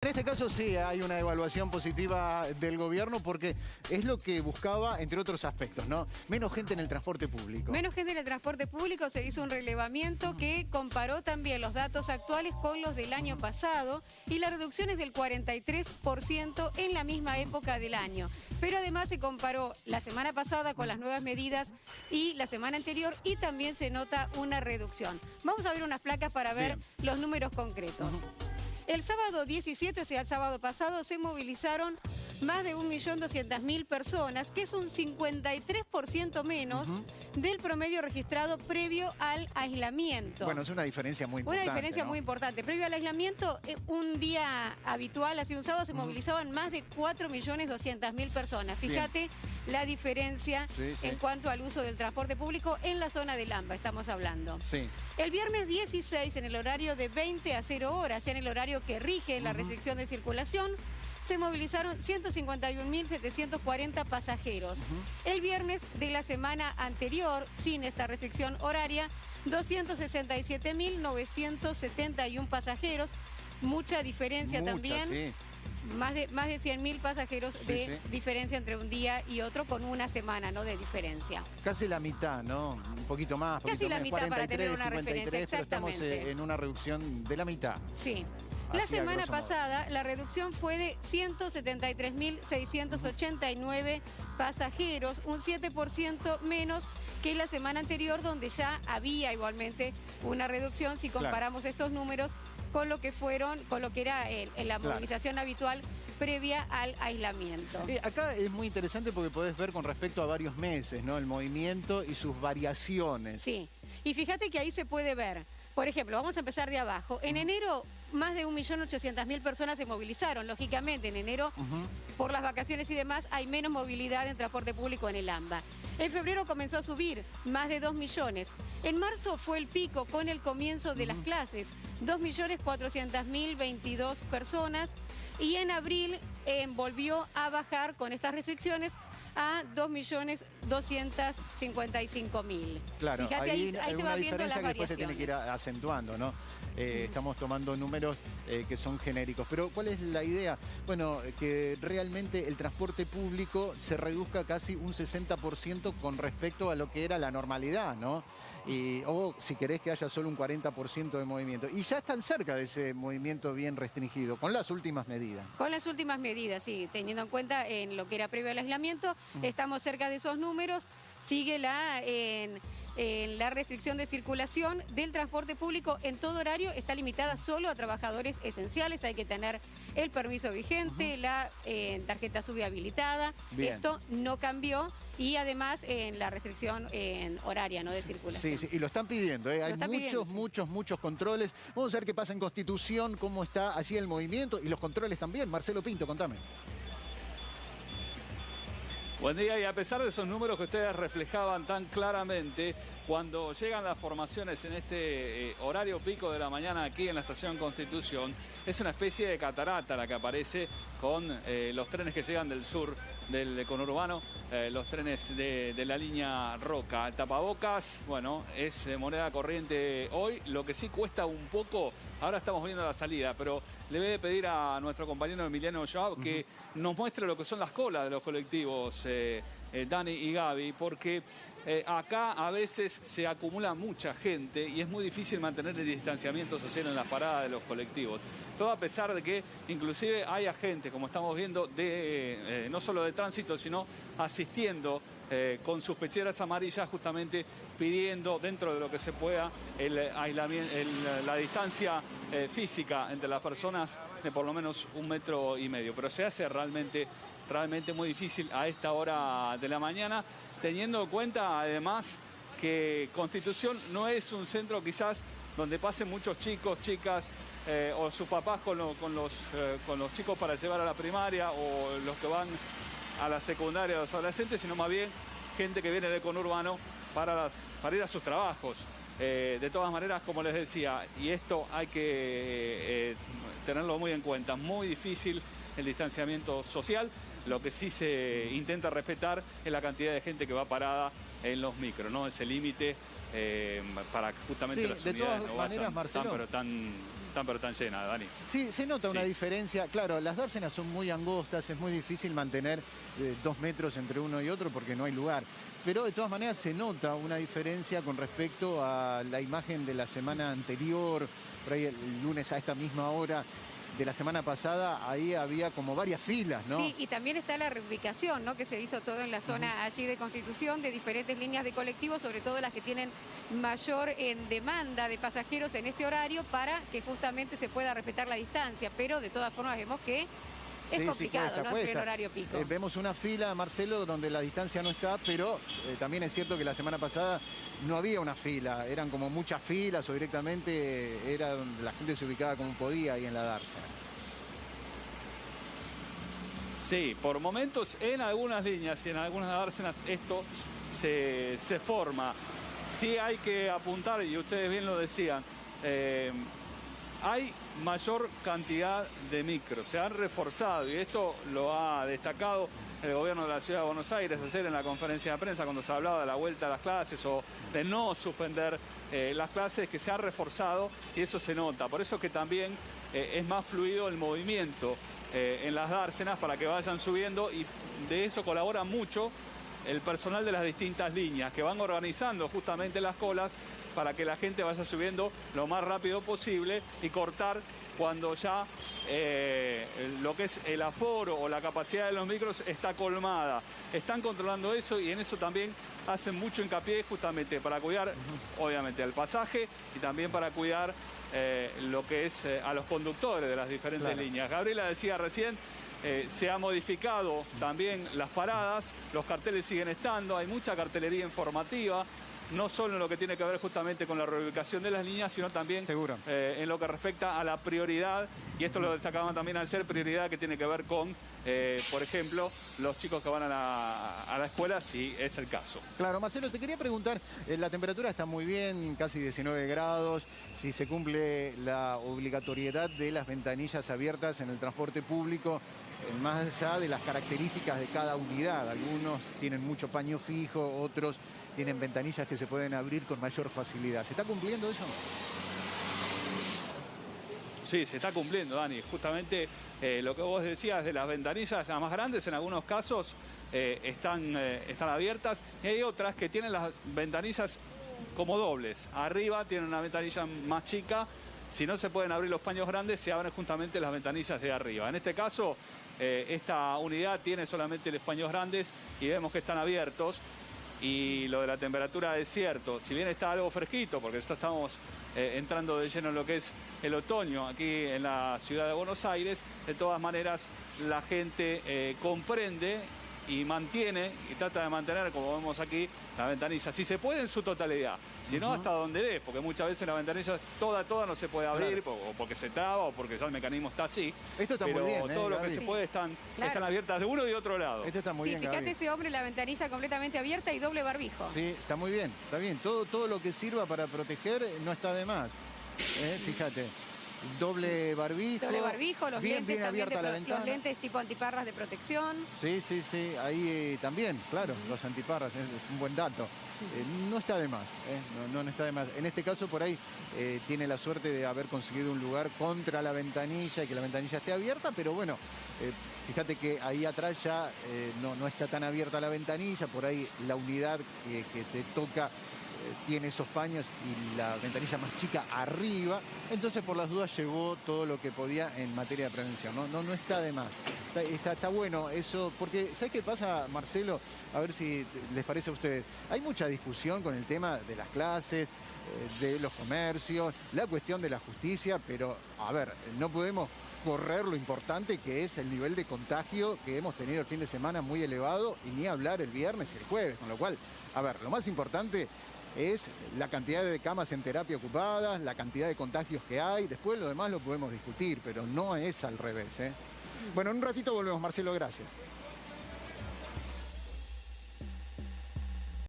este caso sí hay una evaluación positiva del gobierno porque es lo que buscaba, entre otros aspectos, ¿no? Menos gente en el transporte público. Menos gente en el transporte público, se hizo un relevamiento que comparó también los datos actuales con los del año pasado y la reducción es del 43% en la misma época del año. Pero además se comparó la semana pasada con las nuevas medidas y la semana anterior y también se nota una reducción. Vamos a ver unas placas para ver los números concretos. El sábado 17, o sea, el sábado pasado, se movilizaron más de 1.200.000 personas, que es un 53% menos del promedio registrado previo al aislamiento. Bueno, es una diferencia muy importante. Una diferencia muy importante. Previo al aislamiento, un día habitual, así un sábado, se movilizaban más de 4.200.000 personas. Fíjate la diferencia en cuanto al uso del transporte público en la zona del AMBA, estamos hablando. El viernes 16, en el horario de 20 a 0 horas, ya en el horario que rige la restricción de circulación, se movilizaron 151.740 pasajeros. El viernes de la semana anterior, sin esta restricción horaria, 267.971 pasajeros. Mucha diferencia también. Más de 100.000 pasajeros de diferencia entre un día y otro con una semana, ¿no?, de diferencia. Casi la mitad, ¿no? Un poquito más. Casi la mitad 43, para tener una 53, referencia, exactamente. Pero estamos en una reducción de la mitad. Sí. La semana pasada la reducción fue de 173.689 pasajeros, un 7% menos que la semana anterior, donde ya había igualmente una reducción si comparamos estos números con lo que era la movilización habitual previa al aislamiento. Acá es muy interesante porque podés ver con respecto a varios meses, ¿no?, el movimiento y sus variaciones. Sí, y fíjate que ahí se puede ver. Por ejemplo, vamos a empezar de abajo. En enero, más de 1.800.000 personas se movilizaron. Lógicamente, en enero, por las vacaciones y demás, hay menos movilidad en transporte público en el AMBA. En febrero comenzó a subir, más de 2 millones. En marzo fue el pico con el comienzo de las clases, 2.400.022 personas. Y en abril volvió a bajar con estas restricciones a 2.255.000. Claro, fíjate, ahí se va viendo las variaciones. Que después se tiene que ir acentuando, ¿no? Estamos tomando números que son genéricos. Pero ¿cuál es la idea? Bueno, que realmente el transporte público se reduzca casi un 60% con respecto a lo que era la normalidad, ¿no? O si querés que haya solo un 40% de movimiento. Y ya están cerca de ese movimiento bien restringido, con las últimas medidas. Con las últimas medidas, sí. Teniendo en cuenta en lo que era previo al aislamiento, estamos cerca de esos números. Sigue la restricción de circulación del transporte público en todo horario. Está limitada solo a trabajadores esenciales. Hay que tener el permiso vigente, la tarjeta SUBE habilitada. Esto no cambió. Y además en la restricción horaria, ¿no?, de circulación. Sí, y lo están pidiendo, ¿eh? Hay muchos controles. Vamos a ver qué pasa en Constitución, cómo está allí el movimiento y los controles también. Marcelo Pinto, contame. Buen día, y a pesar de esos números que ustedes reflejaban tan claramente, cuando llegan las formaciones en este horario pico de la mañana aquí en la estación Constitución, es una especie de catarata la que aparece con los trenes que llegan del sur del conurbano, los trenes de la línea Roca. El tapabocas, bueno, es moneda corriente hoy. Lo que sí cuesta un poco, ahora estamos viendo la salida, pero le voy a pedir a nuestro compañero Emiliano Joao que nos muestre lo que son las colas de los colectivos, Dani y Gaby, porque acá a veces se acumula mucha gente y es muy difícil mantener el distanciamiento social en las paradas de los colectivos. Todo a pesar de que inclusive hay agentes, como estamos viendo, no solo de tránsito, sino asistiendo con sus pecheras amarillas, justamente pidiendo dentro de lo que se pueda el aislamiento, la distancia física entre las personas de por lo menos 1,5 metros. Pero se hace realmente muy difícil a esta hora de la mañana, teniendo en cuenta además que Constitución no es un centro quizás donde pasen muchos chicos, chicas o sus papás con los chicos para llevar a la primaria o los que van a la secundaria, los adolescentes, sino más bien gente que viene del conurbano para ir a sus trabajos. De todas maneras, como les decía, y esto hay que tenerlo muy en cuenta, muy difícil el distanciamiento social. Lo que sí se intenta respetar es la cantidad de gente que va parada en los micros, ¿no? Ese límite para que justamente las unidades no vayan tan pero están llenas, Dani. Sí, se nota una diferencia. Claro, las dársenas son muy angostas, es muy difícil mantener 2 metros entre uno y otro porque no hay lugar. Pero de todas maneras se nota una diferencia con respecto a la imagen de la semana anterior, por ahí el lunes a esta misma hora de la semana pasada, ahí había como varias filas, ¿no? Sí, y también está la reubicación, ¿no? Que se hizo todo en la zona allí de Constitución, de diferentes líneas de colectivos, sobre todo las que tienen mayor demanda de pasajeros en este horario, para que justamente se pueda respetar la distancia. Pero de todas formas vemos que es complicado, cuesta, ¿no? cuesta. En horario pico. Vemos una fila, Marcelo, donde la distancia no está, pero también es cierto que la semana pasada no había una fila, eran como muchas filas o directamente era donde la gente se ubicaba como podía ahí en la dársena. Sí, por momentos en algunas líneas y en algunas dársenas esto se forma. Sí hay que apuntar, y ustedes bien lo decían, hay mayor cantidad de micros, se han reforzado, y esto lo ha destacado el gobierno de la Ciudad de Buenos Aires ayer en la conferencia de prensa cuando se hablaba de la vuelta a las clases o de no suspender las clases, que se ha reforzado y eso se nota. Por eso que también es más fluido el movimiento en las dársenas para que vayan subiendo, y de eso colabora mucho el personal de las distintas líneas que van organizando justamente las colas para que la gente vaya subiendo lo más rápido posible y cortar cuando ya lo que es el aforo o la capacidad de los micros está colmada. Están controlando eso y en eso también hacen mucho hincapié justamente para cuidar, obviamente, al pasaje y también para cuidar lo que es a los conductores de las diferentes líneas. Gabriela decía recién, se ha modificado también las paradas, los carteles siguen estando, hay mucha cartelería informativa, no solo en lo que tiene que ver justamente con la reubicación de las líneas, sino también en lo que respecta a la prioridad, y esto lo destacaban también al ser prioridad que tiene que ver con, por ejemplo, los chicos que van a la escuela, si es el caso. Claro, Marcelo, te quería preguntar, la temperatura está muy bien, casi 19 grados, si se cumple la obligatoriedad de las ventanillas abiertas en el transporte público, más allá de las características de cada unidad. Algunos tienen mucho paño fijo, otros tienen ventanillas que se pueden abrir con mayor facilidad. ¿Se está cumpliendo eso? Sí, se está cumpliendo, Dani. Justamente lo que vos decías de las ventanillas, las más grandes en algunos casos están abiertas, y hay otras que tienen las ventanillas como dobles. Arriba tienen una ventanilla más chica. Si no se pueden abrir los paños grandes, se abren justamente las ventanillas de arriba. En este caso, esta unidad tiene solamente los paños grandes y vemos que están abiertos. Y lo de la temperatura es cierto, si bien está algo fresquito, porque estamos entrando de lleno en lo que es el otoño aquí en la ciudad de Buenos Aires, de todas maneras la gente comprende y mantiene y trata de mantener, como vemos aquí, la ventanilla, si se puede en su totalidad, si no hasta donde dé, porque muchas veces la ventanilla toda no se puede abrir, o porque se traba o porque ya el mecanismo está así. Esto está muy bien, todo lo que se puede están abiertas de uno y de otro lado. Esto está muy bien, fíjate Gaby. ese hombre, la ventanilla completamente abierta y doble barbijo. Sí, está muy bien, está bien. Todo lo que sirva para proteger no está de más. Fíjate. Doble barbijo, los bien, lentes bien también, abierta la ventana. los lentes tipo antiparras de protección. Sí, ahí también, claro, los antiparras, es un buen dato. No está de más, no está de más. En este caso por ahí tiene la suerte de haber conseguido un lugar contra la ventanilla y que la ventanilla esté abierta, pero bueno, fíjate que ahí atrás ya no está tan abierta la ventanilla, por ahí la unidad que te toca tiene esos paños y la ventanilla más chica arriba, entonces por las dudas llevó todo lo que podía en materia de prevención. No está de más. Está bueno eso, porque ¿sabes qué pasa, Marcelo? A ver si les parece a ustedes. Hay mucha discusión con el tema de las clases, de los comercios, la cuestión de la justicia, pero a ver, no podemos correr lo importante que es el nivel de contagio que hemos tenido el fin de semana muy elevado, y ni hablar el viernes y el jueves, con lo cual, a ver, lo más importante es la cantidad de camas en terapia ocupadas, la cantidad de contagios que hay. Después lo demás lo podemos discutir, pero no es al revés, Bueno, en un ratito volvemos, Marcelo, gracias.